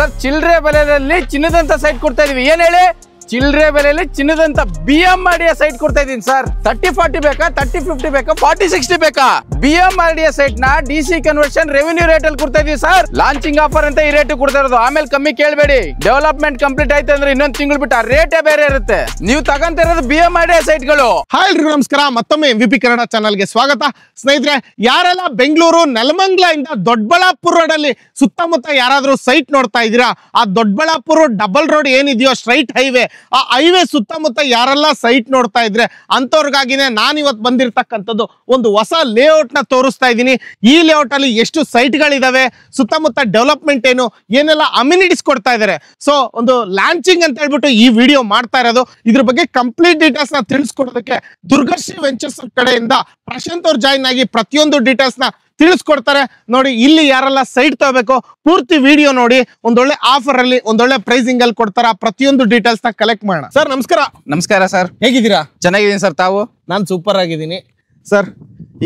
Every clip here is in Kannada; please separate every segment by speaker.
Speaker 1: ಸರ್ ಚಿಲ್ಲರೆ ಬೆಲೆಯಲ್ಲಿ ಚಿನ್ನದಂತ ಸೈಟ್ ಕೊಡ್ತಾ ಇದೀವಿ. ಏನ್ ಹೇಳಿ, ಚಿಲ್ಲರೆ ಬೆಲೆಯಲ್ಲಿ ಚಿನ್ನದಂತ BMRDA ಸೈಟ್ ಕೊಡ್ತಾ ಇದೀನಿ ಸರ್. 30-40 ಬೇಕಾ, 30-50 ಬೇಕಾ, 40-60 ಬೇಕಾ? BMRDA ಸೈಟ್ ನ DC ಕನ್ವರ್ಷನ್ ರೆವೆನ್ಯೂ ರೇಟ್ ಅಲ್ಲಿ ಕೊಡ್ತಾ ಇದೀವಿ ಸರ್. ಲಾಂಚಿಂಗ್ ಆಫರ್ ಅಂತ ಈ ರೇಟ್ ಕೊಡ್ತಾ ಇರೋದು. ಆಮೇಲೆ ಕಮ್ಮಿ ಕೇಳಬೇಡಿ. ಡೆವಲಪ್ಮೆಂಟ್ ಕಂಪ್ಲೀಟ್ ಆಯ್ತು ಅಂದ್ರೆ ಇನ್ನೊಂದು ತಿಂಗಳು ಬಿಟ್ಟು ಆ ರೇಟೇ ಬೇರೆ ಇರುತ್ತೆ. ನೀವು ತಗೊಂತ ಇರೋದು BMRDA ಸೈಟ್ ಗಳು.
Speaker 2: ಹಾಯ್ ಎಲ್ರಿಗೂ ನಮಸ್ಕಾರ. ಮತ್ತೊಮ್ಮೆ MVP ಕನ್ನಡ ಚಾನಲ್ಗೆ ಸ್ವಾಗತ. ಸ್ನೇಹಿತರೆ, ಯಾರೆಲ್ಲ ಬೆಂಗಳೂರು ನೆಲಮಂಗಲ ಇಂದ ದೊಡ್ಡಬಳ್ಳಾಪುರ ರೋಡ್ ಅಲ್ಲಿ ಸುತ್ತಮುತ್ತ ಯಾರಾದ್ರೂ ಸೈಟ್ ನೋಡ್ತಾ ಇದ್ದೀರಾ, ಆ ದೊಡ್ಡಬಳ್ಳಾಪುರ ಡಬಲ್ ರೋಡ್ ಏನಿದೆಯೋ ಸ್ಟ್ರೈಟ್ ಹೈವೇ, ಆ ಹೈವೇ ಸುತ್ತಮುತ್ತ ಯಾರೆಲ್ಲ ಸೈಟ್ ನೋಡ್ತಾ ಇದ್ರೆ ಅಂತವ್ರಿಗಾಗಿನೇ ನಾನು ಇವತ್ತು ಬಂದಿರತಕ್ಕಂಥದ್ದು ಒಂದು ಹೊಸ ಲೇಔಟ್ ನ ತೋರಿಸ್ತಾ ಇದ್ದೀನಿ. ಈ ಲೇಔಟ್ ಅಲ್ಲಿ ಎಷ್ಟು ಸೈಟ್ ಗಳಿದಾವೆ, ಸುತ್ತಮುತ್ತ ಡೆವಲಪ್ಮೆಂಟ್ ಏನೆಲ್ಲ ಅಮ್ಯುನಿಟೀಸ್ ಕೊಡ್ತಾ ಇದ್ದಾರೆ. ಸೊ ಒಂದು ಲಾಂಚಿಂಗ್ ಅಂತ ಹೇಳ್ಬಿಟ್ಟು ಈ ವಿಡಿಯೋ ಮಾಡ್ತಾ ಇರೋದು. ಇದ್ರ ಬಗ್ಗೆ ಕಂಪ್ಲೀಟ್ ಡೀಟೇಲ್ಸ್ ನ ತಿಳಿಸ್ಕೊಡೋದಕ್ಕೆ ದುರ್ಗಶ್ರೀ ವೆಂಚರ್ಸ್ ಕಡೆಯಿಂದ ಪ್ರಶಾಂತ್ ಅವ್ರು ಜಾಯಿನ್ ಆಗಿ ಪ್ರತಿಯೊಂದು ಡೀಟೇಲ್ಸ್ ನ ತಿಳಿಸ್ಕೊಡ್ತಾರೆ. ನೋಡಿ, ಇಲ್ಲಿ ಯಾರೆಲ್ಲ ಸೈಟ್ ತಗೋಬೇಕು ಪೂರ್ತಿ ವಿಡಿಯೋ ನೋಡಿ. ಒಂದೊಳ್ಳೆ ಆಫರ್ ಅಲ್ಲಿ ಒಂದೊಳ್ಳೆ ಪ್ರೈಸಿಂಗ್ ಅಲ್ಲಿ ಕೊಡ್ತಾರ. ಪ್ರತಿಯೊಂದು ಡೀಟೇಲ್ಸ್ ನ ಕಲೆಕ್ಟ್ ಮಾಡೋಣ. ಸರ್ ನಮಸ್ಕಾರ.
Speaker 1: ನಮಸ್ಕಾರ ಸರ್,
Speaker 2: ಹೇಗಿದ್ದೀರಾ?
Speaker 1: ಚೆನ್ನಾಗಿದ್ದೀನಿ ಸರ್, ತಾವು?
Speaker 2: ನಾನು ಸೂಪರ್ ಆಗಿದ್ದೀನಿ ಸರ್.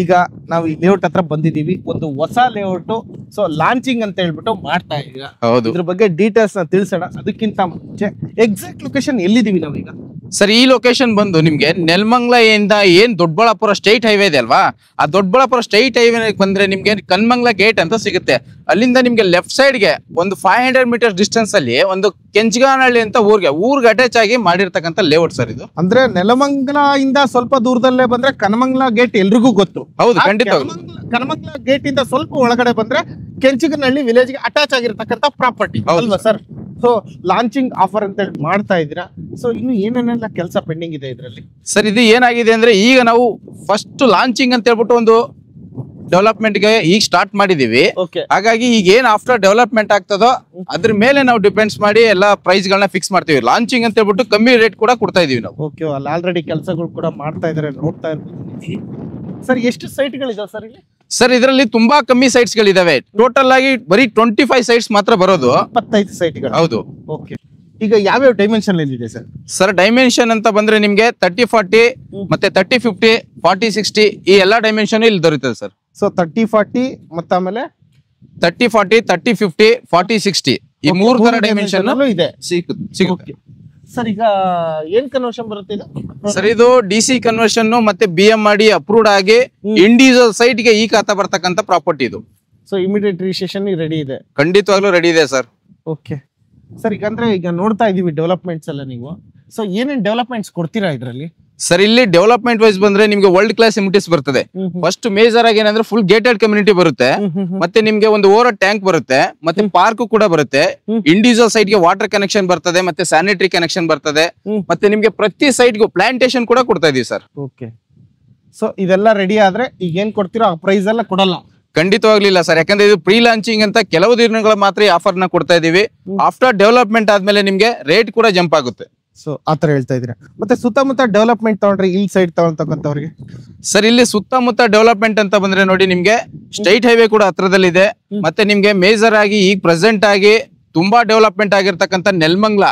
Speaker 2: ಈಗ ನಾವು ಈ ಲೇಔಟ್ ಹತ್ರ ಬಂದಿದ್ದೀವಿ, ಒಂದು ಹೊಸ ಲೇಔಟ್. ಸೊ ಲಾಂಚಿಂಗ್ ಅಂತ ಹೇಳ್ಬಿಟ್ಟು ಮಾಡ್ತಾ ಇದ್ದೀರಾ.
Speaker 1: ಹೌದು.
Speaker 2: ಇದ್ರ ಬಗ್ಗೆ ಡೀಟೇಲ್ಸ್ ನ ತಿಳಿಸೋಣ. ಅದಕ್ಕಿಂತ ಮುಂಚೆ ಎಕ್ಸಾಕ್ಟ್ ಲೊಕೇಶನ್ ಎಲ್ಲಿದ್ದೀವಿ ನಾವೀಗ?
Speaker 1: ಸರ್, ಈ ಲೊಕೇಶನ್ ಬಂದು ನಿಮ್ಗೆ ನೆಲಮಂಗಲ ಇಂದ ಏನ್ ದೊಡ್ಡಬಳ್ಳಾಪುರ ಸ್ಟೇಟ್ ಹೈವೇ ಇದೆ ಅಲ್ವಾ, ಆ ದೊಡ್ಡಬಳ್ಳಾಪುರ ಸ್ಟೇಟ್ ಹೈವೇ ಬಂದ್ರೆ ನಿಮ್ಗೆ ಕನ್ಮಂಗ್ಲ ಗೇಟ್ ಅಂತ ಸಿಗುತ್ತೆ. ಅಲ್ಲಿಂದ ನಿಮ್ಗೆ ಲೆಫ್ಟ್ ಸೈಡ್ ಗೆ ಒಂದು 500 ಮೀಟರ್ ಡಿಸ್ಟೆನ್ಸ್ ಅಲ್ಲಿ ಒಂದು ಕೆಂಚಗಾನಹಳ್ಳಿ ಅಂತ ಊರ್ಗೆ ಅಟ್ಯಾಚ್ ಆಗಿ ಮಾಡಿರ್ತಕ್ಕಂಥ ಲೇಔಟ್ ಸರ್ ಇದು.
Speaker 2: ಅಂದ್ರೆ ನೆಲಮಂಗಲ ಇಂದ ಸ್ವಲ್ಪ ದೂರದಲ್ಲೇ ಬಂದ್ರೆ ಕನಮಂಗಲ ಗೇಟ್ ಎಲ್ರಿಗೂ ಗೊತ್ತು.
Speaker 1: ಹೌದು, ಖಂಡಿತ.
Speaker 2: ಕನಮಂಗಲ ಗೇಟ್ ಇಂದ ಸ್ವಲ್ಪ ಒಳಗಡೆ ಬಂದ್ರೆ ಕೆಂಚಗನಹಳ್ಳಿ ವಿಲೇಜ್ ಗೆ ಅಟ್ಯಾಚ್ ಆಗಿರ್ತಕ್ಕಂಥ ಪ್ರಾಪರ್ಟಿ ಅಲ್ವಾ ಸರ್? ಸೊ ಲಾಂಚಿಂಗ್ ಆಫರ್ ಅಂತ ಹೇಳಿ ಮಾಡ್ತಾ ಇದ್ದೀರಾ. ಸೊ ಇನ್ನು ಏನೇನೆಲ್ಲ ಕೆಲಸ ಪೆಂಡಿಂಗ್ ಇದೆ ಇದರಲ್ಲಿ?
Speaker 1: ಸರ್, ಇದು ಏನಾಗಿದೆ ಅಂದ್ರೆ ಈಗ ನಾವು ಫಸ್ಟ್ ಲಾಂಚಿಂಗ್ ಅಂತ ಹೇಳ್ಬಿಟ್ಟು ಒಂದು ಡೆವಲಪ್ಮೆಂಟ್ ಗೆ ಈಗ ಸ್ಟಾರ್ಟ್ ಮಾಡಿದೀವಿ. ಹಾಗಾಗಿ ಈಗ ಏನ್ ಆಫ್ಟರ್ ಡೆವಲಪ್ಮೆಂಟ್ ಆಗ್ತದೋ ಅದ್ರ ಮೇಲೆ ನಾವು ಡಿಪೆಂಡ್ಸ್ ಮಾಡಿ ಎಲ್ಲ ಪ್ರೈಸ್ ಗಳನ್ನ ಫಿಕ್ಸ್ ಮಾಡ್ತೀವಿ. ಲಾಂಚಿಂಗ್ ಅಂತ ಹೇಳ್ಬಿಟ್ಟು ಕಮ್ಮಿ ರೇಟ್ ಕೂಡ ಕೊಡ್ತಾ ಇದೀವಿ ನಾವು.
Speaker 2: ಓಕೆ, ಅಲ್ಲಿ ಆಲ್ರೆಡಿ ಕೆಲಸಗಳು ಕೂಡ ಮಾಡ್ತಾ ಇದಾರೆ, ನೋಡ್ತಾ ಇರ್ತೀವಿ. ಸರ್, ಎಷ್ಟು ಸೈಟ್ ಗಳಿದಾವೆ ಸರ್ ಇಲ್ಲಿ?
Speaker 1: ಸರ್, ಇದರಲ್ಲಿ ತುಂಬಾ ಕಮ್ಮಿ ಸೈಟ್ಸ್ ಗಳಿದಾವೆ. ಟೋಟಲ್ ಆಗಿ ಬರೀ 25 ಸೈಟ್ಸ್ ಮಾತ್ರ ಬರೋದು.
Speaker 2: 25 ಸೈಟ್ಗಳು.
Speaker 1: ಹೌದು.
Speaker 2: ಓಕೆ, ಈಗ ಯಾವ್ಯಾವ ಡೈಮೆನ್ಷನ್ ಇದೆ ಸರ್?
Speaker 1: ಸರ್, ಡೈಮೆನ್ಷನ್ ಅಂತ ಬಂದ್ರೆ ನಿಮ್ಗೆ 30-40 ಮತ್ತೆ 30-50 40-60 ಈ ಎಲ್ಲಾ ಡೈಮೆನ್ಷನ್ ಇಲ್ಲಿ ದೊರೆಯುತ್ತದೆ ಸರ್.
Speaker 2: ಸೊ 30-40 ಮತ್ತೆ ಆಮೇಲೆ
Speaker 1: 30-40 30-50 40-60 ಈ ಮೂರು ತರ ಡೈಮೆನ್ಷನ್
Speaker 2: ಇದೆ,
Speaker 1: ಸಿಗುತ್ತೆ.
Speaker 2: ಸರ್, ಈಗ ಏನ್ ಕನ್ವರ್ಷನ್ ಬರುತ್ತೆ ಇದು?
Speaker 1: ಸರ್, ಇದು DC ಕನ್ವರ್ಷನ್ ಮತ್ತೆ BMRDA ಅಪ್ರೂವ್ಡ್ ಆಗಿ ಇಂಡಿವಿಜುವಲ್ ಸೈಟ್ ಗೆ ಈ ಖಾತಾ ಬರ್ತಕ್ಕಂಥ ಪ್ರಾಪರ್ಟಿ ಇದು.
Speaker 2: ಸೊ ಇಮಿಡಿಯೇಟ್ ರಿಜಿಸ್ಟ್ರೇಷನ್ ರೆಡಿ ಇದೆ?
Speaker 1: ಖಂಡಿತವಾಗ್ಲೂ ರೆಡಿ ಇದೆ ಸರ್.
Speaker 2: ಓಕೆ ಸರ್, ಈಗ ಅಂದ್ರೆ ಈಗ ನೋಡ್ತಾ ಇದೀವಿ ಡೆವಲಪ್ಮೆಂಟ್ಸ್ ಎಲ್ಲ ನೀವು. ಸೊ ಏನೇನ್ ಡೆವಲಪ್ಮೆಂಟ್ಸ್ ಕೊಡ್ತೀರಾ ಇದರಲ್ಲಿ?
Speaker 1: ಸರ್, ಇಲ್ಲಿ ಡೆವಲಪ್ಮೆಂಟ್ ವೈಸ್ ಬಂದ್ರೆ ನಿಮ್ಗೆ ವರ್ಲ್ಡ್ ಕ್ಲಾಸ್ ಅಮ್ಯುನಿಟೀಸ್ ಬರ್ತದೆ. ಫಸ್ಟ್ ಮೇಜರ್ ಆಗಿ ಏನಂದ್ರೆ ಫುಲ್ ಗೇಟೆಡ್ ಕಮ್ಯುನಿಟಿ ಬರುತ್ತೆ. ಮತ್ತೆ ನಿಮ್ಗೆ ಒಂದು ಓವರ್ ಟ್ಯಾಂಕ್ ಬರುತ್ತೆ, ಮತ್ತೆ ಪಾರ್ಕ್ ಕೂಡ ಬರುತ್ತೆ. ಇಂಡಿವಿಜುವಲ್ ಸೈಟ್ ಗೆ ವಾಟರ್ ಕನೆಕ್ಷನ್ ಬರ್ತದೆ, ಮತ್ತೆ ಸ್ಯಾನಿಟರಿ ಕನೆಕ್ಷನ್ ಬರ್ತದೆ. ಮತ್ತೆ ನಿಮ್ಗೆ ಪ್ರತಿ ಸೈಟ್ ಗೂ ಪ್ಲಾಂಟೇಶನ್ ಕೂಡ ಕೊಡ್ತಾ ಇದೀವಿ ಸರ್.
Speaker 2: ಓಕೆ, ಸೊ ಇದೆಲ್ಲ ರೆಡಿ ಆದ್ರೆ ಈಗ ಏನ್ ಕೊಡ್ತೀರೋ ಆ ಪ್ರೈಸ್ ಎಲ್ಲ ಕೊಡಲ್ಲ?
Speaker 1: ಖಂಡಿತವಾಗ್ಲಿಲ್ಲ ಸರ್, ಯಾಕಂದ್ರೆ ಇದು ಪ್ರೀ ಲಾಂಚಿಂಗ್ ಅಂತ ಕೆಲವು ದಿನಗಳ ಮಾತ್ರ ಈ ಆಫರ್ ನ ಕೊಡ್ತಾ ಇದೀವಿ. ಆಫ್ಟರ್ ಡೆವಲಪ್ಮೆಂಟ್ ಆದ್ಮೇಲೆ ನಿಮ್ಗೆ ರೇಟ್ ಕೂಡ ಜಂಪ್ ಆಗುತ್ತೆ.
Speaker 2: ಸೊ ಆತರ ಹೇಳ್ತಾ ಇದ್ದೀರಾ. ಮತ್ತೆ ಸುತ್ತಮುತ್ತ ಡೆವಲಪ್ಮೆಂಟ್ ತಗೊಂಡ್ರೆ ಇಲ್ಲಿ ಸೈಡ್ ತಗೊಳ್ತಕ್ಕಂಥವ್ರಿಗೆ?
Speaker 1: ಸರ್, ಇಲ್ಲಿ ಸುತ್ತಮುತ್ತ ಡೆವಲಪ್ಮೆಂಟ್ ಅಂತ ಬಂದ್ರೆ ನೋಡಿ, ನಿಮ್ಗೆ ಸ್ಟೇಟ್ ಹೈವೇ ಕೂಡ ಹತ್ರದಲ್ಲಿದೆ. ಮತ್ತೆ ನಿಮ್ಗೆ ಮೇಜರ್ ಆಗಿ ಈಗ ಪ್ರೆಸೆಂಟ್ ಆಗಿ ತುಂಬಾ ಡೆವಲಪ್ಮೆಂಟ್ ಆಗಿರ್ತಕ್ಕಂಥ ನೆಲಮಂಗಲ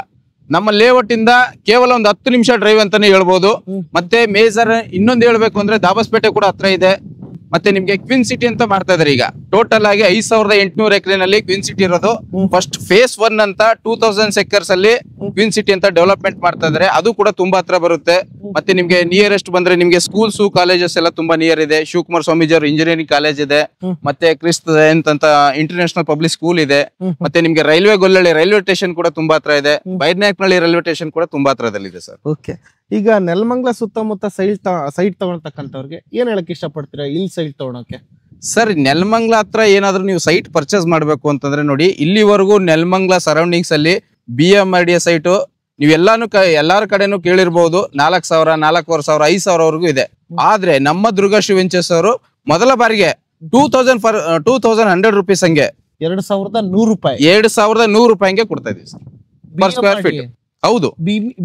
Speaker 1: ನಮ್ಮ ಲೇಔಟ್ ಇಂದ ಕೇವಲ ಒಂದು 10 ನಿಮಿಷ ಡ್ರೈವ್ ಅಂತಾನೆ ಹೇಳ್ಬೋದು. ಮತ್ತೆ ಮೇಜರ್ ಇನ್ನೊಂದು ಹೇಳ್ಬೇಕು ಅಂದ್ರೆ ದಾಬಸ್ಪೇಟೆ ಕೂಡ ಹತ್ರ ಇದೆ. ಮತ್ತೆ ನಿಮ್ಗೆ ಕ್ವೀನ್ ಸಿಟಿ ಅಂತ ಮಾಡ್ತಾ ಇದಾರೆ. ಈಗ ಟೋಟಲ್ ಆಗಿ 5800 ಎಕರೆನಲ್ಲಿ ಕ್ವೀನ್ ಸಿಟಿ ಇರೋದು. ಫಸ್ಟ್ ಫೇಸ್ 1 ಅಂತ 2000 ಎಕರ್ಸ್ ಅಲ್ಲಿ ಕ್ವೀನ್ ಸಿಟಿ ಅಂತ ಡೆವಲಪ್ಮೆಂಟ್ ಮಾಡ್ತಾ ಇದಾರೆ. ಅದು ಕೂಡ ತುಂಬಾ ಹತ್ರ ಬರುತ್ತೆ. ಮತ್ತೆ ನಿಮ್ಗೆ ನಿಯರೆಸ್ಟ್ ಬಂದ್ರೆ ನಿಮ್ಗೆ ಸ್ಕೂಲ್ಸ್ ಕಾಲೇಜಸ್ ಎಲ್ಲ ತುಂಬಾ ನಿಯರ್ ಇದೆ. ಶಿವಕುಮಾರ್ ಸ್ವಾಮೀಜಿ ಅವ್ರ ಇಂಜಿನಿಯರಿಂಗ್ ಕಾಲೇಜ್ ಇದೆ. ಮತ್ತೆ ಕ್ರಿಸ್ತ ಜಯಂತ್ ಅಂತ ಇಂಟರ್ನ್ಯಾಷನಲ್ ಪಬ್ಲಿಕ್ ಸ್ಕೂಲ್ ಇದೆ. ಮತ್ತೆ ನಿಮ್ಗೆ ರೈಲ್ವೆ ಗೊಲ್ಲಳ್ಳಿ ರೈಲ್ವೆ ಸ್ಟೇಷನ್ ಕೂಡ ತುಂಬಾ ಹತ್ರ ಇದೆ. ಬೈರ್ನಾಯಕನಹಳ್ಳಿ ರೈಲ್ವೆ ಸ್ಟೇಷನ್ ಕೂಡ ತುಂಬಾ ಹತ್ರದಲ್ಲಿದೆ ಸರ್.
Speaker 2: ಓಕೆ, ಈಗ ನೆಲಮಂಗಲ ಸುತ್ತಮುತ್ತ ಸೈಟ್ ತಗೊಳ್ತಕ್ಕಂಥವ್ರಿಗೆ ಏನ್ ಹೇಳಕ್ ಇಷ್ಟಪಡ್ತೀರಾ ಇಲ್ಲಿ ಸೈಟ್ ತಗೊಳಕ್ಕೆ?
Speaker 1: ಸರ್, ನೆಲಮಂಗಲ ಹತ್ರ ಏನಾದ್ರು ನೀವು ಸೈಟ್ ಪರ್ಚೇಸ್ ಮಾಡ್ಬೇಕು ಅಂತಂದ್ರೆ ನೋಡಿ, ಇಲ್ಲಿವರೆಗೂ ನೆಲಮಂಗಲ ಸರೌಂಡಿಂಗ್ಸ್ ಅಲ್ಲಿ BMRDA ಸೈಟ್ ನೀವು ಎಲ್ಲಾರ ಕಡೆನೂ ಕೇಳಿರ್ಬಹುದು. 4000 4500 5000 ಇದೆ. ಆದ್ರೆ ನಮ್ಮ ದುರ್ಗಶ್ರೀ ವೆಂಚರ್ಸ್ ಅವರು ಮೊದಲ ಬಾರಿಗೆ 2100 ರೂಪೀಸ್ ಹಂಗೆ
Speaker 2: 2100 ರೂಪಾಯಿ
Speaker 1: 2100 ರೂಪಾಯಿಗೆ ಕೊಡ್ತಾ ಇದೀವಿ ಸರ್ ಪರ್ ಸ್ಕ್ವೇರ್ ಫೀಟ್. ಹೌದು,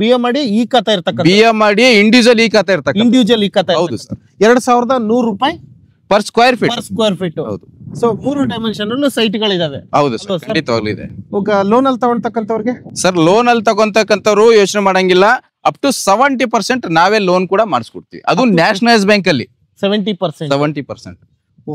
Speaker 2: BMRDA ಈ ಖಾತಾ ಇರ್ತಕ್ಕಂಥ
Speaker 1: BMRDA ಇಂಡಿವಿಜುವಲ್ ಈ ಖಾತಾ ಇರ್ತಕ್ಕಂಥ
Speaker 2: ಇಂಡಿವಿಜುವಲ್ ಈ ಖಾತಾ.
Speaker 1: ಹೌದು ಸರ್,
Speaker 2: 2100 ರೂಪಾಯಿ
Speaker 1: ಪರ್ ಸ್ಕ್ವೇರ್ ಫೀಟ್.
Speaker 2: ಹೌದು. ಸೊ 3 ಡೈಮೆನ್ಷನ್ ಅಲ್ಲೂ ಸೈಟ್ ಗಳಿದಾವೆ.
Speaker 1: ಹೌದು ಸರ್, ಖಂಡಿತವಾಗ್ಲೂ ಇದೆ.
Speaker 2: ಲೋನ್ ಅಲ್ಲಿ ತಗೊಳ್ತಕ್ಕಂಥವ್ರಿಗೆ?
Speaker 1: ಸರ್, ಲೋನ್ ಅಲ್ಲಿ ತಗೊಂತಕ್ಕಂಥವ್ರು ಯೋಚನೆ ಮಾಡಂಗಿಲ್ಲ. ಅಪ್ ಟು 70% ನಾವೇ ಲೋನ್ ಕೂಡ ಮಾಡಿಸ್ಕೊಡ್ತೀವಿ. ಅದು ನ್ಯಾಷನಲೈಸ್ ಬ್ಯಾಂಕ್ ಅಲ್ಲಿ
Speaker 2: 70%.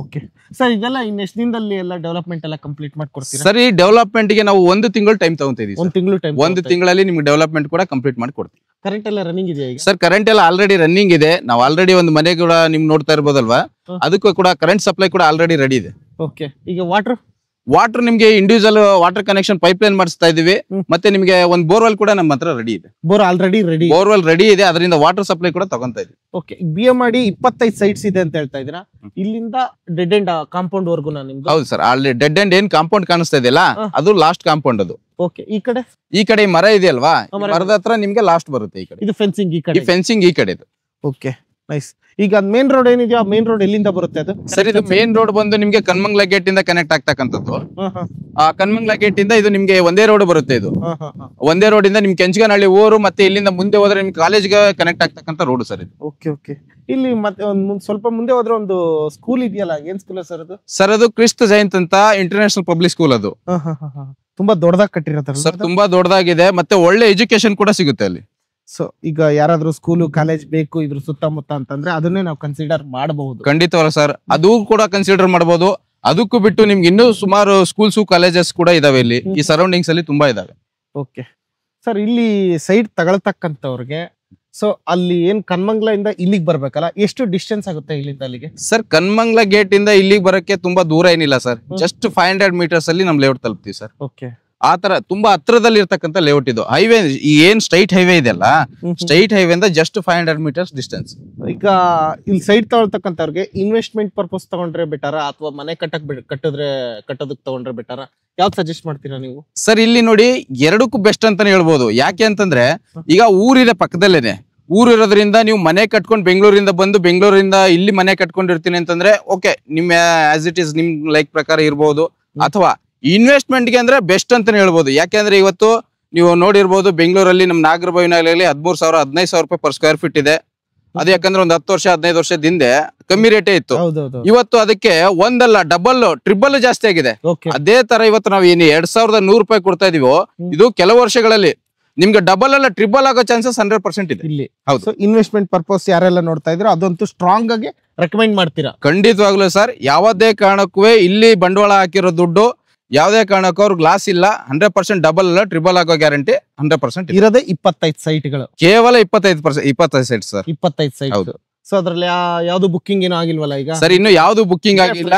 Speaker 2: ಓಕೆ ಸರ್, ಇದೆಲ್ಲ ಇನ್ನೆಷ್ಟು ದಿನದಲ್ಲಿ ಎಲ್ಲ ಡೆವಲಪ್ಮೆಂಟ್ ಎಲ್ಲ ಕಂಪ್ಲೀಟ್ ಮಾಡ್ಕೊಡ್ತೀರಾ?
Speaker 1: ಸರ್, ಈ ಡೆವಲಪ್ಮೆಂಟ್ ಗೆ ನಾವು 1 ತಿಂಗಳು ಟೈಮ್ ತಗೊಂತ ಇದೀವಿ.
Speaker 2: 1 ತಿಂಗಳು ಟೈಮ್.
Speaker 1: 1 ತಿಂಗಳಲ್ಲಿ ನಿಮ್ಗೆ ಡೆವಲಪ್ಮೆಂಟ್ ಕೂಡ ಕಂಪ್ಲೀಟ್ ಮಾಡಿ ಕೊಡ್ತೀವಿ.
Speaker 2: ಕರೆಂಟ್ ಎಲ್ಲ ರನ್ನಿಂಗ್ ಇದೆಯಾ ಈಗ?
Speaker 1: ಸರ್, ಕರೆಂಟ್ ಎಲ್ಲ ಆಲ್ರೆಡಿ ರನ್ನಿಂಗ್ ಇದೆ. ನಾವು ಆಲ್ರೆಡಿ ಒಂದು ಮನೆ ಕೂಡ ನಿಮ್ಗೆ ನೋಡ್ತಾ ಇರ್ಬೋದಲ್ವಾ, ಅದಕ್ಕೂ ಕೂಡ ಕರೆಂಟ್ ಸಪ್ಲೈ ಕೂಡ ಆಲ್ರೆಡಿ ರೆಡಿ ಇದೆ.
Speaker 2: ಓಕೆ, ಈಗ ವಾಟರ್
Speaker 1: ನಿಮ್ಗೆ individual water connection pipe line ಮಾಡಿಸ್ತಾ ಇದೀವಿ. ಮತ್ತೆ ನಿಮ್ಗೆ ಒಂದು ಬೋರ್ವೆಲ್ ಕೂಡ ನಮ್ಮ ಹತ್ರ ರೆಡಿ ಇದೆ. ಬೋರ್ವೆಲ್ ರೆಡಿ ಇದೆ, ಅದರಿಂದ ವಾಟರ್ ಸಪ್ಲೈ ಕೂಡ ತಗೊಂತ ಇದೀವಿ.
Speaker 2: ಓಕೆ, BMRD 25 ಸೈಟ್ಸ್ ಇದೆ ಅಂತ ಹೇಳ್ತಾ ಇದೀರಾ. ಇಲ್ಲಿಂದ ಡೆಡ್ ಎಂಡ್ ಕಾಂಪೌಂಡ್ ವರ್ಗು ನಿಮ್ದು?
Speaker 1: ಹೌದು ಸರ್, ಅಲ್ಲಿ ಡೆಡ್ ಎಂಡ್ ಏನ್ ಕಾಂಪೌಂಡ್ ಕಾಣಿಸ್ತಾ ಇದೆಯಲ್ಲ, ಅದು ಲಾಸ್ಟ್ ಕಾಂಪೌಂಡ್. ಅದು
Speaker 2: ಓಕೆ, ಈ ಕಡೆ
Speaker 1: ಮರ ಇದೆಯಲ್ವಾ, ಮರದ ಹತ್ರ ನಿಮ್ಗೆ ಲಾಸ್ಟ್ ಬರುತ್ತೆ. ಈ ಕಡೆ
Speaker 2: ಇದು ಫೆನ್ಸಿಂಗ್,
Speaker 1: ಫೆನ್ಸಿಂಗ್ ಈ ಕಡೆ.
Speaker 2: Okay, nice. ಈಗ ಮೇನ್ ರೋಡ್ ಏನಿದೆಯೋ ಆ ಮೇನ್ ರೋಡ್ ಎಲ್ಲಿಂದ ಬರುತ್ತೆ ಅದು?
Speaker 1: ಸರ್, ಇದು ಮೇನ್ ರೋಡ್ ಬಂದು ನಿಮ್ಗೆ ಕನ್ಮಂಗ್ಲ ಗೇಟ್ ಇಂದ ಕನೆಕ್ಟ್ ಆಗ್ತಕ್ಕಂಥದ್ದು. ಆ ಕನ್ಮಂಗ್ಲ ಗೇಟ್ ಇಂದ ಇದು ನಿಮ್ಗೆ ಒಂದೇ ರೋಡ್ ಬರುತ್ತೆ. ಇದು ಒಂದೇ ರೋಡ್ ಇಂದ ನಿಮ್ಗೆ ಕೆಂಚಗನಹಳ್ಳಿ ಊರು, ಮತ್ತೆ ಇಲ್ಲಿಂದ ಮುಂದೆ ಹೋದ್ರೆ ನಿಮ್ಗೆ ಕಾಲೇಜ್ಗೆ ಕನೆಕ್ಟ್ ಆಗ್ತಕ್ಕಂಥ ರೋಡ್ ಸರ್ ಇದು.
Speaker 2: ಓಕೆ, ಇಲ್ಲಿ ಮತ್ತೆ ಸ್ವಲ್ಪ ಮುಂದೆ ಹೋದ್ರೆ ಒಂದು ಸ್ಕೂಲ್ ಇದೆಯಲ್ಲ, ಏನ್ ಸ್ಕೂಲ್ ಸರ್ ಅದು?
Speaker 1: ಸರ್, ಅದು ಕ್ರಿಸ್ತ ಜಯಂತ್ ಅಂತ ಇಂಟರ್ನ್ಯಾಷನಲ್ ಪಬ್ಲಿಕ್ ಸ್ಕೂಲ್. ಅದು
Speaker 2: ತುಂಬಾ ದೊಡ್ಡದಾಗಿ ಕಟ್ಟಿರತ್ತ
Speaker 1: ಸರ್, ತುಂಬಾ ದೊಡ್ಡದಾಗಿದೆ, ಮತ್ತೆ ಒಳ್ಳೆ ಎಜುಕೇಶನ್ ಕೂಡ ಸಿಗುತ್ತೆ ಅಲ್ಲಿ.
Speaker 2: ಸೊ ಈಗ ಯಾರಾದ್ರೂ ಸ್ಕೂಲು ಕಾಲೇಜ್ ಬೇಕು ಇದ್ರ ಸುತ್ತಮುತ್ತ ಅಂತಂದ್ರೆ ಅದನ್ನೇ ನಾವು ಕನ್ಸಿಡರ್ ಮಾಡಬಹುದು.
Speaker 1: ಖಂಡಿತವಲ್ಲ ಸರ್, ಅದು ಕೂಡ ಕನ್ಸಿಡರ್ ಮಾಡಬಹುದು. ಅದಕ್ಕೂ ಬಿಟ್ಟು ನಿಮ್ಗೆ ಇನ್ನೂ ಸುಮಾರು ಸ್ಕೂಲ್ಸ್ ಕಾಲೇಜಸ್ ಕೂಡ ಇದಾವೆ ಇಲ್ಲಿ, ಈ ಸರೌಂಡಿಂಗ್ಸ್ ಅಲ್ಲಿ ತುಂಬಾ ಇದಾವೆ.
Speaker 2: ಓಕೆ ಸರ್, ಇಲ್ಲಿ ಸೈಟ್ ತಗೊಳ್ತಕ್ಕಂಥವ್ರಿಗೆ ಸೊ ಅಲ್ಲಿ ಏನ್ ಕನ್ಮಂಗ್ಲ ಇಂದ ಇಲ್ಲಿಗೆ ಬರ್ಬೇಕಲ್ಲ, ಎಷ್ಟು ಡಿಸ್ಟೆನ್ಸ್ ಆಗುತ್ತೆ ಇಲ್ಲಿಂದ ಅಲ್ಲಿಗೆ?
Speaker 1: ಸರ್, ಕನ್ಮಂಗ್ಲ ಗೇಟ್ ಇಂದ ಇಲ್ಲಿಗೆ ಬರಕ್ಕೆ ತುಂಬಾ ದೂರ ಏನಿಲ್ಲ ಸರ್, ಜಸ್ಟ್ 500 ಮೀಟರ್ಸ್ ಅಲ್ಲಿ ನಮ್ ಲೇಔಟ್ ತಲುಪ್ತೀವಿ ಸರ್.
Speaker 2: ಓಕೆ,
Speaker 1: ಆ ತರ ತುಂಬಾ ಹತ್ರದಲ್ಲಿ ಇರ್ತಕ್ಕಂಥ ಲೇಔಟ್ ಇದು. ಹೈವೇ ಏನ್ ಸ್ಟ್ರೈಟ್ ಹೈವೇ ಇದೆಲ್ಲ, ಸ್ಟ್ರೈಟ್ ಹೈವೇ ಇಂದ ಜಸ್ಟ್ 500 ಮೀಟರ್ಸ್ ಡಿಸ್ಟೆನ್ಸ್.
Speaker 2: ಈಗ ಇಲ್ಲಿ ಸೈಟ್ ತಗೊಳ್ತಕ್ಕಂಥವ್ರಿಗೆ ಇನ್ವೆಸ್ಟ್ಮೆಂಟ್ ಪರ್ಪಸ್ ತಗೊಂಡ್ರೆ ಬೆಟರ ಅಥವಾ ಮನೆ ಕಟ್ಟೋದಕ್ಕೆ ತಗೊಂಡ್ರೆ ಬೆಟರ? ಯಾವ್ದು ಸಜೆಸ್ಟ್ ಮಾಡ್ತೀರಾ ನೀವು?
Speaker 1: ಸರ್, ಇಲ್ಲಿ ನೋಡಿ, ಎರಡಕ್ಕೂ ಬೆಸ್ಟ್ ಅಂತಾನೆ ಹೇಳ್ಬೋದು. ಯಾಕೆ ಅಂತಂದ್ರೆ ಈಗ ಊರಿದೆ ಪಕ್ಕದಲ್ಲೇನೆ. ಊರಿರೋದ್ರಿಂದ ನೀವು ಮನೆ ಕಟ್ಕೊಂಡು ಬೆಂಗಳೂರಿಂದ ಬಂದು ಬೆಂಗಳೂರಿಂದ ಇಲ್ಲಿ ಮನೆ ಕಟ್ಕೊಂಡಿರ್ತೀನಿ ಅಂತಂದ್ರೆ ಓಕೆ, ನಿಮ್ಮ ಆಸ್ ಇಟ್ ಇಸ್ ನಿಮ್ ಲೈಕ್ ಪ್ರಕಾರ ಇರ್ಬೋದು. ಅಥವಾ ಇನ್ವೆಸ್ಟ್ಮೆಂಟ್ ಗೆ ಅಂದ್ರೆ ಬೆಸ್ಟ್ ಅಂತಾನೆ ಹೇಳ್ಬೋದು. ಯಾಕೆಂದ್ರೆ ಇವತ್ತು ನೀವು ನೋಡಿರ್ಬೋದು, ಬೆಂಗಳೂರಲ್ಲಿ ನಮ್ಮ ನಾಗರಬಾವಿನಲ್ಲಿ 13,000 15,000 ರೂಪಾಯಿ ಪರ್ ಸ್ಕ್ವೇರ್ ಫೀಟ್ ಇದೆ. ಅದು ಯಾಕಂದ್ರೆ ಒಂದು 10 ವರ್ಷ 15 ವರ್ಷದ ಹಿಂದೆ ಕಮ್ಮಿ ರೇಟೇ ಇತ್ತು. ಇವತ್ತು ಅದಕ್ಕೆ ಒಂದಲ್ಲ ಡಬಲ್ ಟ್ರಿಬಲ್ ಜಾಸ್ತಿ ಆಗಿದೆ. ಅದೇ ತರ ಇವತ್ತು ನಾವು ಏನು 2,100 ರೂಪಾಯಿ ಕೊಡ್ತಾ ಇದೀವೋ, ಇದು ಕೆಲವು ವರ್ಷಗಳಲ್ಲಿ ನಿಮ್ಗೆ ಡಬಲ್ ಅಲ್ಲ ಟ್ರಿಬಲ್ ಆಗೋ ಚಾನ್ಸಸ್ 100% ಇದೆ ಇಲ್ಲಿ. ಹೌದು,
Speaker 2: ಇನ್ವೆಸ್ಟ್ಮೆಂಟ್ ಪರ್ಪಸ್ ಯಾರೆಲ್ಲ ನೋಡ್ತಾ ಇದ್ರು ಅದಂತೂ ಸ್ಟ್ರಾಂಗ್ ಆಗಿ ರೆಕಮೆಂಡ್ ಮಾಡ್ತೀರಾ?
Speaker 1: ಖಂಡಿತವಾಗ್ಲೂ ಸರ್, ಯಾವುದೇ ಕಾರಣಕ್ಕೂ ಇಲ್ಲಿ ಬಂಡವಾಳ ಹಾಕಿರೋ ದುಡ್ಡು ಯಾವುದೇ ಕಾರಣಕ್ಕೂ ಅವ್ರಿಗೆ ಲಾಸ್ ಇಲ್ಲ. 100% ಡಬಲ್ ಅಲ್ಲ ಟ್ರಿಬಲ್ ಆಗೋ ಗ್ಯಾರಂಟಿ 100%
Speaker 2: ಇರೋದೇ 25 ಸೈಟ್ಗಳು,
Speaker 1: ಕೇವಲ 25 ಸೈಟ್ ಸರ್.
Speaker 2: 25 ಸೈಟ್. ಹೌದು. ಸೊ ಅದ್ರಲ್ಲಿ ಯಾವ್ದು ಬುಕ್ಕಿಂಗ್ ಏನೋ ಆಗಿಲ್ವಲ್ಲ ಈಗ?
Speaker 1: ಸರ್, ಇನ್ನು ಯಾವ್ದು ಬುಕ್ಕಿಂಗ್ ಆಗಿಲ್ಲ.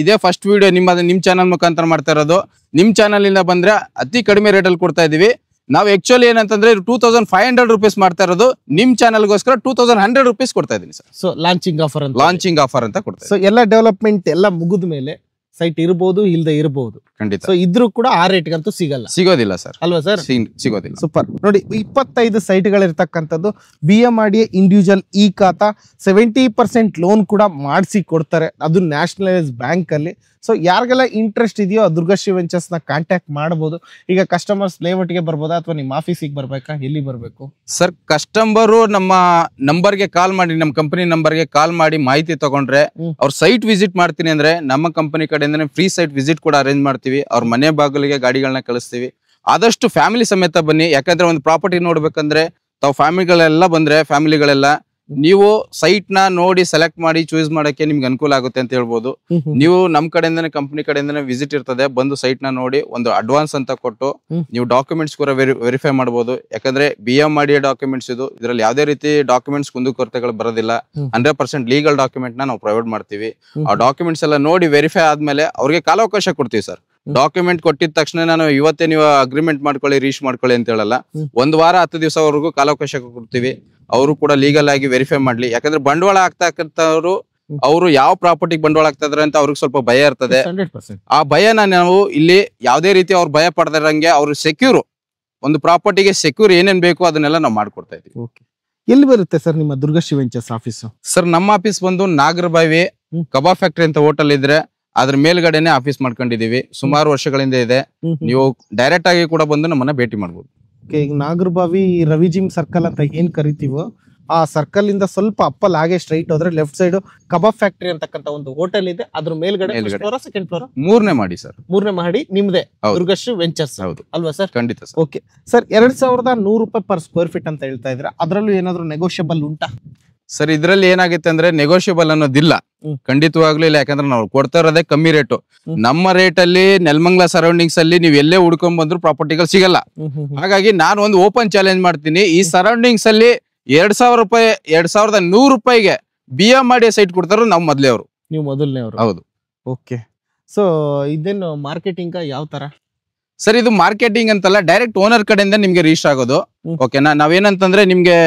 Speaker 1: ಇದೇ ಫಸ್ಟ್ ವಿಡಿಯೋ ನಿಮ್ ಚಾನಲ್ ಮುಖಾಂತರ ಮಾಡ್ತಾ ಇರೋದು. ನಿಮ್ ಚಾನಲ್ ಇಂದ ಬಂದ್ರೆ ಅತಿ ಕಡಿಮೆ ರೇಟ್ ಅಲ್ಲಿ ಕೊಡ್ತಾ ಇದೀವಿ. ನಾವು ಆಕ್ಚುಲಿ ಏನಂತಂದ್ರೆ 2,500 ರೂಪೀಸ್ ಮಾಡ್ತಾ ಇರೋದು, ನಿಮ್ ಚಾನಲ್ಗೋಸ್ಕರ 2,100 ರೂಪೀಸ್ ಕೊಡ್ತಾ ಇದೀನಿ ಸರ್.
Speaker 2: ಸೊ ಲಾಂಚಿಂಗ್ ಆಫರ್ ಅಂತ ಕೊಡ್ತಾ. ಸೊ ಎಲ್ಲ ಡೆವಲಪ್ಮೆಂಟ್ ಎಲ್ಲ ಮುಗಿದ ಮೇಲೆ ಸೈಟ್ ಇರಬಹುದು, ಇಲ್ಲದೆ ಇರಬಹುದು. ಖಂಡಿತ. ಸೊ ಇದ್ರೂ ಕೂಡ ಆ ರೇಟ್ಗಂತೂ ಸಿಗೋದಿಲ್ಲ ಸರ್, ಅಲ್ವಾ ಸರ್?
Speaker 1: ಸಿಗೋದಿಲ್ಲ.
Speaker 2: ಸೂಪರ್. ನೋಡಿ, 25 ಸೈಟ್ಗಳಿರ್ತಕ್ಕಂಥದ್ದು BMRD ಇಂಡಿವಿಜುವಲ್ ಇ ಖಾತಾ 70% ಲೋನ್ ಕೂಡ ಮಾಡಿಸಿ ಕೊಡ್ತಾರೆ, ಅದು ನ್ಯಾಷನಲೈಸ್ ಬ್ಯಾಂಕ್ ಅಲ್ಲಿ. ಸೊ ಯಾರಿಗೆಲ್ಲ ಇಂಟ್ರೆಸ್ಟ್ ಇದೆಯೋ ದುರ್ಗಾಶ್ರೀ ವೆಂಚರ್ಸ್ ನ ಕಾಂಟ್ಯಾಕ್ಟ್ ಮಾಡಬಹುದು. ಈಗ ಕಸ್ಟಮರ್ಸ್ ಲೇಔಟ್ಗೆ ಬರ್ಬೋದಾ ಅಥವಾ ನಿಮ್ಮ ಆಫೀಸಿಗೆ ಬರ್ಬೇಕಾ, ಎಲ್ಲಿ ಬರ್ಬೇಕು
Speaker 1: ಸರ್? ಕಸ್ಟಮರು ನಮ್ಮ ನಂಬರ್ಗೆ ಕಾಲ್ ಮಾಡಿ, ನಮ್ಮ ಕಂಪನಿ ನಂಬರ್ಗೆ ಕಾಲ್ ಮಾಡಿ ಮಾಹಿತಿ ತಗೊಂಡ್ರೆ, ಅವ್ರ ಸೈಟ್ ವಿಸಿಟ್ ಮಾಡ್ತೀನಿ ಅಂದ್ರೆ ನಮ್ಮ ಕಂಪನಿ ಕಡೆಯಿಂದ ಫ್ರೀ ಸೈಟ್ ವಿಸಿಟ್ ಕೂಡ ಅರೇಂಜ್ ಮಾಡ್ತೀವಿ. ಅವ್ರ ಮನೆ ಬಾಗಿಲಿಗೆ ಗಾಡಿಗಳನ್ನ ಕಳಿಸ್ತೀವಿ. ಆದಷ್ಟು ಫ್ಯಾಮಿಲಿ ಸಮೇತ ಬನ್ನಿ. ಯಾಕಂದ್ರೆ ಒಂದು ಪ್ರಾಪರ್ಟಿ ನೋಡ್ಬೇಕಂದ್ರೆ ತಾವು ಫ್ಯಾಮಿಲಿಗಳೆಲ್ಲ ನೀವು ಸೈಟ್ ನ ನೋಡಿ ಸೆಲೆಕ್ಟ್ ಮಾಡಿ ಚೂಸ್ ಮಾಡಕ್ಕೆ ನಿಮ್ಗೆ ಅನುಕೂಲ ಆಗುತ್ತೆ ಅಂತ ಹೇಳ್ಬೋದು. ನೀವು ನಮ್ ಕಡೆಯಿಂದನೇ ಕಂಪನಿ ಕಡೆಯಿಂದನೇ ವಿಸಿಟ್ ಇರ್ತದೆ, ಬಂದು ಸೈಟ್ ನ ನೋಡಿ ಒಂದು ಅಡ್ವಾನ್ಸ್ ಅಂತ ಕೊಟ್ಟು ನೀವು ಡಾಕ್ಯುಮೆಂಟ್ಸ್ ಕೂಡ ವೆರಿಫೈ ಮಾಡಬಹುದು. ಯಾಕಂದ್ರೆ BMRD ಡಾಕ್ಯುಮೆಂಟ್ಸ್ ಇದ್ರಲ್ಲಿ ಯಾವುದೇ ರೀತಿ ಡಾಕ್ಯುಮೆಂಟ್ಸ್ ಕುಂದುಕೊರತೆಗಳು ಬರೋದಿಲ್ಲ. 100% ಲೀಗಲ್ ಡಾಕ್ಯುಮೆಂಟ್ ನಾವು ಪ್ರೊವೈಡ್ ಮಾಡ್ತೀವಿ. ಆ ಡಾಕ್ಯುಮೆಂಟ್ಸ್ ಎಲ್ಲ ನೋಡಿ ವೆರಿಫೈ ಆದ್ಮೇಲೆ ಅವ್ರಿಗೆ ಕಾಲಾವಕಾಶ ಕೊಡ್ತೀವಿ ಸರ್. ಡಾಕ್ಯುಮೆಂಟ್ ಕೊಟ್ಟಿದ ತಕ್ಷಣ ನಾನು ಇವತ್ತೇ ನೀವು ಅಗ್ರಿಮೆಂಟ್ ಮಾಡ್ಕೊಳ್ಳಿ, ರೀಚ್ ಮಾಡ್ಕೊಳ್ಳಿ ಅಂತ ಹೇಳಲ್ಲ. 1 ವಾರ 10 ದಿವಸವರೆಗೂ ಕಾಲಾವಕಾಶ ಕೊಡ್ತೀವಿ. ಅವರು ಕೂಡ ಲೀಗಲ್ ಆಗಿ ವೆರಿಫೈ ಮಾಡ್ಲಿ. ಯಾಕಂದ್ರೆ ಬಂಡವಾಳ ಆಗ್ತಕ್ಕಂಥವ್ರು ಅವರು ಯಾವ ಪ್ರಾಪರ್ಟಿಗೆ ಬಂಡವಾಳ ಆಗ್ತಾ ಇದಾರೆ ಅಂತ ಅವ್ರಿಗೆ ಸ್ವಲ್ಪ ಭಯ ಇರ್ತದೆ. ಆ ಭಯನ ನಾವು ಇಲ್ಲಿ ಯಾವುದೇ ರೀತಿ ಅವ್ರು ಭಯ ಪಡೆದಿರಂಗೆ ಅವ್ರು ಸೆಕ್ಯೂರ್, ಒಂದು ಪ್ರಾಪರ್ಟಿಗೆ ಸೆಕ್ಯೂರ್ ಏನೇನ್ ಬೇಕು ಅದನ್ನೆಲ್ಲ ನಾವು ಮಾಡ್ಕೊಡ್ತಾ ಇದೀವಿ.
Speaker 2: ಎಲ್ಲಿ ಬರುತ್ತೆ ಸರ್ ನಿಮ್ಮ ದುರ್ಗಾಶ್ರೀ ವೆಂಚರ್ಸ್ ಆಫೀಸ್?
Speaker 1: ಸರ್, ನಮ್ಮ ಆಫೀಸ್ ಬಂದು ನಾಗರಬಾವಿ ಕಬಾಬ್ ಫ್ಯಾಕ್ಟರಿ ಅಂತ ಹೋಟೆಲ್ ಇದ್ರೆ ಅದ್ರ ಮೇಲ್ಗಡೆನೆ ಆಫೀಸ್ ಮಾಡ್ಕೊಂಡಿದೀವಿ. ಸುಮಾರು ವರ್ಷಗಳಿಂದ ಇದೆ. ನೀವು ಡೈರೆಕ್ಟ್ ಆಗಿ ಕೂಡ ಬಂದು ನಮ್ಮನ್ನ ಭೇಟಿ ಮಾಡ್ಬೋದು.
Speaker 2: ಈಗ ನಾಗರಬಾವಿ ರವಿ ಜಿಮ್ ಸರ್ಕಲ್ ಅಂತ ಏನ್ ಕರಿತೀವೋ ಆ ಸರ್ಕಲ್ ಇಂದ ಸ್ವಲ್ಪ ಅಪ್ಪಲ್ ಹಾಗೆ ಸ್ಟ್ರೈಟ್ ಹೋದ್ರೆ ಲೆಫ್ಟ್ ಸೈಡ್ ಕಬಾಬ್ ಫ್ಯಾಕ್ಟರಿ ಅಂತಕ್ಕಂತ ಒಂದು ಹೋಟೆಲ್ ಇದೆ. ಅದ್ರ ಮೇಲ್ಗಡೆ ಸೆಕೆಂಡ್ ಫ್ಲೋರ್,
Speaker 1: 3ನೇ ಮಾಡಿ ಸರ್.
Speaker 2: 3ನೇ ಮಾಡಿ ನಿಮ್ದೇ ದುರ್ಗಾಶ್ರೀ ವೆಂಚರ್ಸ್,
Speaker 1: ಹೌದು
Speaker 2: ಅಲ್ವಾ ಸರ್?
Speaker 1: ಖಂಡಿತ ಸರ್.
Speaker 2: ಓಕೆ ಸರ್, 2,100 ರೂಪಾಯಿ ಪರ್ ಸ್ಕ್ವೇರ್ ಫೀಟ್ ಅಂತ ಹೇಳ್ತಾ ಇದ್ರೆ ಅದರಲ್ಲೂ ಏನಾದ್ರು ನೆಗೋಷಿಯಬಲ್ ಉಂಟಾ?
Speaker 1: ಸರ್ ಇದ್ರಲ್ಲಿ ಏನಾಗುತ್ತೆ ಅಂದ್ರೆ ನೆಗೋಷಿಯಬಲ್ ಅನ್ನೋದಿಲ್ಲ, ಖಂಡಿತವಾಗ್ಲೂ ಇಲ್ಲ. ಯಾಕಂದ್ರೆ ನಾವು ಕೊಡ್ತಾ ಇರೋದೇ ಕಮ್ಮಿ ರೇಟು. ನಮ್ಮ ರೇಟ್ ಅಲ್ಲಿ ನೆಲಮಂಗಲ ಸರೌಂಡಿಂಗ್ಸ್ ಅಲ್ಲಿ ನೀವು ಎಲ್ಲೇ ಹುಡ್ಕೊಂಡ್ ಬಂದ್ರು ಪ್ರಾಪರ್ಟಿಗಳು ಸಿಗಲ್ಲ. ಹಾಗಾಗಿ ನಾನು ಒಂದು ಓಪನ್ ಚಾಲೆಂಜ್ ಮಾಡ್ತೀನಿ, ಈ ಸರೌಂಡಿಂಗ್ಸ್ ಅಲ್ಲಿ 2,000 ರೂಪಾಯಿ 2,100 ರೂಪಾಯಿಗೆ BMRDA ಸೈಟ್ ಕೊಡ್ತಾರೋ ನಾವು ಮೊದಲೇ ಅವರು.
Speaker 2: ನೀವು ಮೊದಲನೇವರು? ಹೌದು. ಓಕೆ. ಸೊ ಇದೇನು ಮಾರ್ಕೆಟಿಂಗ್ ಯಾವ ತರ
Speaker 1: ಸರ್? ಇದು ಮಾರ್ಕೆಟಿಂಗ್ ಅಂತಲ್ಲ, ಡೈರೆಕ್ಟ್ ಓನರ್ ಕಡೆಯಿಂದ ನಿಮ್ಗೆ ರೀಚ್ ಆಗೋದು. ಓಕೆನಾ? ನಾವೇನಂತಂದ್ರೆ ನಿಮ್ಗೆ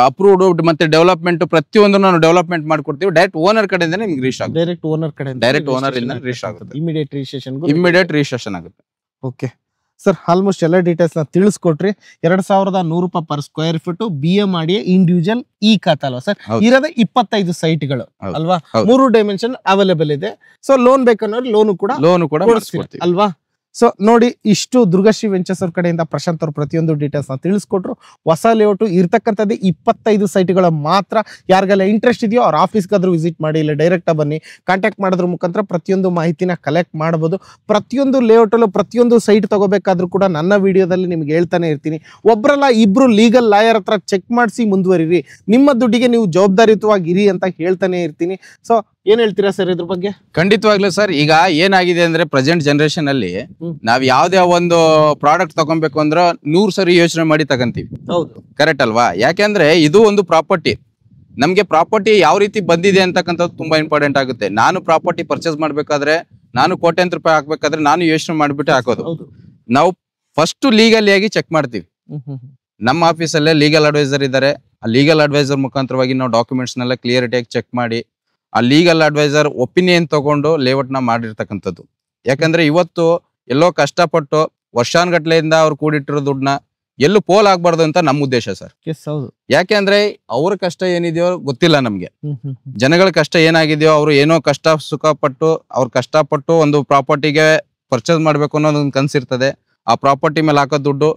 Speaker 1: ಅಪ್ರೂವ್ಡ್ ಮತ್ತೆ ಡೆವಲಪ್ಮೆಂಟ್ ಪ್ರತಿಯೊಂದು ನಾವು ಡೆವಲಪ್ಮೆಂಟ್ ಮಾಡ್ಕೊಡ್ತೀವಿ. ಡೈರೆಕ್ಟ್ ಓನರ್ ಕಡೆಯಿಂದ ನಿಮ್ಗೆ ರೀಚ್ ಆಗುತ್ತೆ.
Speaker 2: ಡೈರೆಕ್ಟ್ ಓನರ್ ಕಡೆ,
Speaker 1: ಡೈರೆಕ್ಟ್ ಓನರ್ ಇಂದ ರೀಚ್ ಆಗುತ್ತೆ.
Speaker 2: ಇಮಿಡಿಯೇಟ್
Speaker 1: ರಿಜಿಸ್ಟ್ರೇಷನ್ ಆಗುತ್ತೆ.
Speaker 2: ಓಕೆ ಸರ್, ಆಲ್ಮೋಸ್ಟ್ ಎಲ್ಲ ಡೀಟೇಲ್ಸ್ ನ ತಿಳಿಸ್ಕೊಟ್ರಿ. 2,100 ರೂಪಾಯಿ per square feet BMRDA individual ಈ ಖಾತಾ ಅಲ್ವಾ ಸರ್? ಇರೋದೇ 25 ಸೈಟ್ಗಳು ಅಲ್ವಾ? 3 ಡೈಮೆನ್ಷನ್ ಅವೈಲೇಬಲ್ ಇದೆ. ಸೊ ಲೋನ್ ಬೇಕನ್ನೋರು ಲೋನು ಕೂಡ ಅಲ್ವಾ? ಸೊ ನೋಡಿ, ಇಷ್ಟು ದುರ್ಗಶ್ರೀ ವೆಂಚರ್ಸ್ ಅವ್ರ ಕಡೆಯಿಂದ ಪ್ರಶಾಂತ್ ಅವ್ರು ಪ್ರತಿಯೊಂದು ಡೀಟೇಲ್ಸ್ ನ ತಿಳಿಸ್ಕೊಟ್ರು. ಹೊಸ ಲೇಔಟ್ ಇರ್ತಕ್ಕಂಥದ್ದು 25 ಸೈಟ್ಗಳ ಮಾತ್ರ. ಯಾರಿಗೆಲ್ಲ ಇಂಟ್ರೆಸ್ಟ್ ಇದೆಯೋ ಅವ್ರ ಆಫೀಸ್ಗಾದ್ರೂ ವಿಸಿಟ್ ಮಾಡಿ, ಇಲ್ಲ ಡೈರೆಕ್ಟ್ ಬನ್ನಿ, ಕಾಂಟ್ಯಾಕ್ಟ್ ಮಾಡೋದ್ರ ಮುಖಾಂತರ ಪ್ರತಿಯೊಂದು ಮಾಹಿತಿನ ಕಲೆಕ್ಟ್ ಮಾಡಬಹುದು. ಪ್ರತಿಯೊಂದು ಲೇಔಟ್ ಅಲ್ಲೂ ಪ್ರತಿಯೊಂದು ಸೈಟ್ ತಗೋಬೇಕಾದ್ರೂ ಕೂಡ ನನ್ನ ವಿಡಿಯೋದಲ್ಲಿ ನಿಮ್ಗೆ ಹೇಳ್ತಾನೆ ಇರ್ತೀನಿ, ಒಬ್ರಲ್ಲ ಇಬ್ರು ಲೀಗಲ್ ಲಾಯರ್ ಹತ್ರ ಚೆಕ್ ಮಾಡಿಸಿ ಮುಂದುವರಿರಿ, ನಿಮ್ಮ ದುಡ್ಡಿಗೆ ನೀವು ಜವಾಬ್ದಾರಿಯುತವಾಗಿರಿ ಅಂತ ಹೇಳ್ತಾನೆ ಇರ್ತೀನಿ. ಸೊ ಏನ್ ಹೇಳ್ತೀರಾ ಸರ್ ಇದ್ರ ಬಗ್ಗೆ?
Speaker 1: ಖಂಡಿತವಾಗ್ಲೂ ಸರ್, ಈಗ ಏನಾಗಿದೆ ಅಂದ್ರೆ ಪ್ರೆಸೆಂಟ್ ಜನರೇಷನ್ ಅಲ್ಲಿ ನಾವ್ ಯಾವ್ದೇ ಒಂದು ಪ್ರಾಡಕ್ಟ್ ತಗೊಬೇಕು ಅಂದ್ರೆ 100 ಸರಿ ಯೋಚನೆ ಮಾಡಿ ತಗಂತೀವಿ.
Speaker 2: ಹೌದು,
Speaker 1: ಕರೆಕ್ಟ್ ಅಲ್ವಾ? ಯಾಕೆಂದ್ರೆ ಇದು ಒಂದು ಪ್ರಾಪರ್ಟಿ. ನಮ್ಗೆ ಪ್ರಾಪರ್ಟಿ ಯಾವ ರೀತಿ ಬಂದಿದೆ ಅಂತಕ್ಕಂಥದ್ದು ತುಂಬಾ ಇಂಪಾರ್ಟೆಂಟ್ ಆಗುತ್ತೆ. ನಾನು ಪ್ರಾಪರ್ಟಿ ಪರ್ಚೇಸ್ ಮಾಡ್ಬೇಕಾದ್ರೆ, ನಾನು ಕೋಟ್ಯಾಂತರ ರೂಪಾಯಿ ಹಾಕ್ಬೇಕಾದ್ರೆ ನಾನು ಯೋಚನೆ ಮಾಡ್ಬಿಟ್ಟು ಹಾಕೋದು. ನಾವು ಫಸ್ಟ್ ಲೀಗಲಿ ಆಗಿ ಚೆಕ್ ಮಾಡ್ತೀವಿ. ನಮ್ಮ ಆಫೀಸಲ್ಲೇ ಲೀಗಲ್ ಅಡ್ವೈಸರ್ ಇದ್ದಾರೆ. ಆ ಲೀಗಲ್ ಅಡ್ವೈಸರ್ ಮುಖಾಂತರವಾಗಿ ನಾವು ಡಾಕ್ಯುಮೆಂಟ್ಸ್ ನೆಲ್ಲ ಕ್ಲಿಯರಿಟಿಯಾಗಿ ಚೆಕ್ ಮಾಡಿ, ಆ ಲೀಗಲ್ ಅಡ್ವೈಸರ್ ಒಪಿನಿಯನ್ ತಗೊಂಡು ಲೇಔಟ್ ನ ಮಾಡಿರ್ತಕ್ಕಂಥದ್ದು. ಯಾಕಂದ್ರೆ ಇವತ್ತು ಎಲ್ಲೋ ಕಷ್ಟಪಟ್ಟು ವರ್ಷಾನ್ಗಟ್ಲೆಯಿಂದ ಅವ್ರು ಕೂಡಿಟ್ಟಿರೋ ದುಡ್ಡನ್ನ ಎಲ್ಲೂ ಪೋಲ್ ಆಗ್ಬಾರ್ದು ಅಂತ ನಮ್ಮ ಉದ್ದೇಶ ಸರ್. ಯಾಕೆಂದ್ರೆ ಅವ್ರ ಕಷ್ಟ ಏನಿದೆಯೋ ಗೊತ್ತಿಲ್ಲ ನಮ್ಗೆ, ಜನಗಳ ಕಷ್ಟ ಏನಾಗಿದೆಯೋ, ಅವ್ರು ಏನೋ ಕಷ್ಟ ಸುಖ ಪಟ್ಟು ಅವ್ರ ಕಷ್ಟಪಟ್ಟು ಒಂದು ಪ್ರಾಪರ್ಟಿಗೆ ಪರ್ಚೇಸ್ ಮಾಡ್ಬೇಕು ಅನ್ನೋದೊಂದು ಕನ್ಸಿರ್ತದೆ. ಆ ಪ್ರಾಪರ್ಟಿ ಮೇಲೆ ಹಾಕೋ ದುಡ್ಡು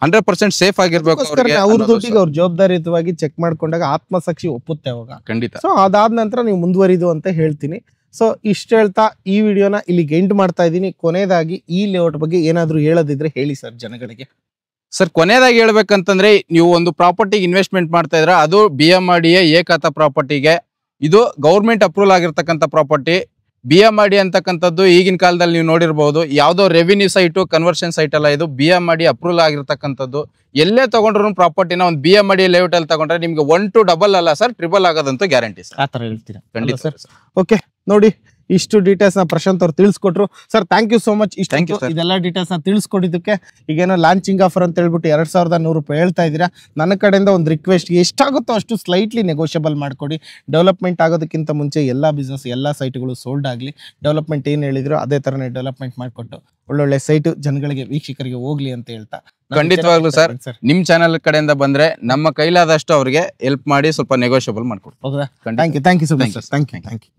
Speaker 1: 100% ಸೇಫ್ ಆಗಿರ್ಬೇಕು.
Speaker 2: ಅವ್ರ ದುಡ್ಡಿಗೆ ಅವ್ರ ಜವಾಬ್ದಾರಿಯುತವಾಗಿ ಚೆಕ್ ಮಾಡ್ಕೊಂಡಾಗ ಆತ್ಮಸಾಕ್ಷಿ ಒಪ್ಪುತ್ತೆ ಅವಾಗ.
Speaker 1: ಖಂಡಿತ.
Speaker 2: ಸೊ ಅದಾದ ನಂತರ ನೀವು ಮುಂದುವರಿದು ಅಂತ ಹೇಳ್ತೀನಿ. ಸೊ ಇಷ್ಟ ಹೇಳ್ತಾ ಈ ವಿಡಿಯೋನ ಇಲ್ಲಿಗೆ ಎಂಡ್ ಮಾಡ್ತಾ ಇದ್ದೀನಿ. ಕೊನೆಯದಾಗಿ ಈ ಲೇಔಟ್ ಬಗ್ಗೆ ಏನಾದ್ರು ಹೇಳೋದಿದ್ರೆ ಹೇಳಿ ಸರ್ ಜನಗಳಿಗೆ.
Speaker 1: ಸರ್ ಕೊನೆಯದಾಗಿ ಹೇಳ್ಬೇಕಂತಂದ್ರೆ, ನೀವು ಒಂದು ಪ್ರಾಪರ್ಟಿಗೆ ಇನ್ವೆಸ್ಟ್ಮೆಂಟ್ ಮಾಡ್ತಾ ಇದ್ರ, ಅದು BMRDA ಏಕಾತ ಪ್ರಾಪರ್ಟಿಗೆ. ಇದು ಗೌರ್ಮೆಂಟ್ ಅಪ್ರೂವಲ್ ಆಗಿರ್ತಕ್ಕಂಥ ಪ್ರಾಪರ್ಟಿ. BMRDA ಅಂತಕ್ಕಂಥದ್ದು ಈಗಿನ ಕಾಲದಲ್ಲಿ ನೀವು ನೋಡಿರ್ಬಹುದು, ಯಾವ್ದೋ ರೆವಿನ್ಯೂ ಸೈಟು ಕನ್ವರ್ಷನ್ ಸೈಟ್ ಅಲ್ಲ, ಇದು BMRDA ಅಪ್ರೂವಲ್ ಆಗಿರ್ತಕ್ಕಂಥದ್ದು. ಎಲ್ಲೇ ತಗೊಂಡ್ರು ಪ್ರಾಪರ್ಟಿನ ಒಂದು BMRDA ಲೇಔಟ್ ಅಲ್ಲಿ ತಗೊಂಡ್ರೆ ನಿಮ್ಗೆ 1 to ಡಬಲ್ ಅಲ್ಲ ಸರ್, ಟ್ರಿಬಲ್ ಆಗೋದಂತೂ ಗ್ಯಾರಂಟಿ ಸರ್.
Speaker 2: ಆ ತರ ಹೇಳ್ತೀರಾ?
Speaker 1: ಖಂಡಿತ ಸರ್.
Speaker 2: ಓಕೆ ನೋಡಿ, ಇಷ್ಟು ಡೀಟೇಲ್ಸ್ ನ ಪ್ರಶಾಂತ್ ಅವ್ರು ತಿಳಿಸ್ಕೊಟ್ರು. Sir thank you so much. ಇದೆಲ್ಲ ಡೀಟೇಲ್ಸ್ ನ ತಿಳಿಸ್ಕೊಟ್ಟಿದ್ದಕ್ಕೆ. ಈಗೇನೋ ಲಾಂಚಿಂಗ್ ಆಫರ್ ಅಂತ ಹೇಳ್ಬಿಟ್ಟು 2,100 ರೂಪಾಯಿ ಹೇಳ್ತಾ ಇದ್ದೀರಾ. ನನ್ನ ಕಡೆಯಿಂದ ಒಂದು ರಿಕ್ವೆಸ್ಟ್, ಎಷ್ಟಾಗುತ್ತೋ ಅಷ್ಟು ಸ್ಲೈಟ್ಲಿ ನೆಗೋಷಿಯಬಲ್ ಮಾಡ್ಕೊಡಿ. ಡೆವಲಪ್ಮೆಂಟ್ ಆಗೋದಕ್ಕಿಂತ ಮುಂಚೆ ಎಲ್ಲ ಬಿಸ್ನೆಸ್ ಎಲ್ಲ ಸೈಟ್ಗಳು ಸೋಲ್ಡ್ ಆಗಲಿ. ಡೆವಲಪ್ಮೆಂಟ್ ಏನು ಹೇಳಿದ್ರು ಅದೇ ತರನೇ ಡೆವಲಪ್ಮೆಂಟ್ ಮಾಡಿಕೊಟ್ಟು ಒಳ್ಳೊಳ್ಳೆ ಸೈಟ್ ಜನಗಳಿಗೆ, ವೀಕ್ಷಕರಿಗೆ ಹೋಗ್ಲಿ ಅಂತ ಹೇಳ್ತಾ,
Speaker 1: ಖಂಡಿತವಾಗ್ಲೂ ಸರ್ ನಿಮ್ ಚಾನೆಲ್ ಕಡೆಯಿಂದ ಬಂದ್ರೆ ನಮ್ಮ ಕೈಲಾದಷ್ಟು ಅವ್ರಿಗೆ ಹೆಲ್ಪ್ ಮಾಡಿ ಸ್ವಲ್ಪ ನೆಗೋಷಿಯಬಲ್ ಮಾಡ್ಕೊಡ್ತೀವಿ.
Speaker 2: Thank you so much. Thank you.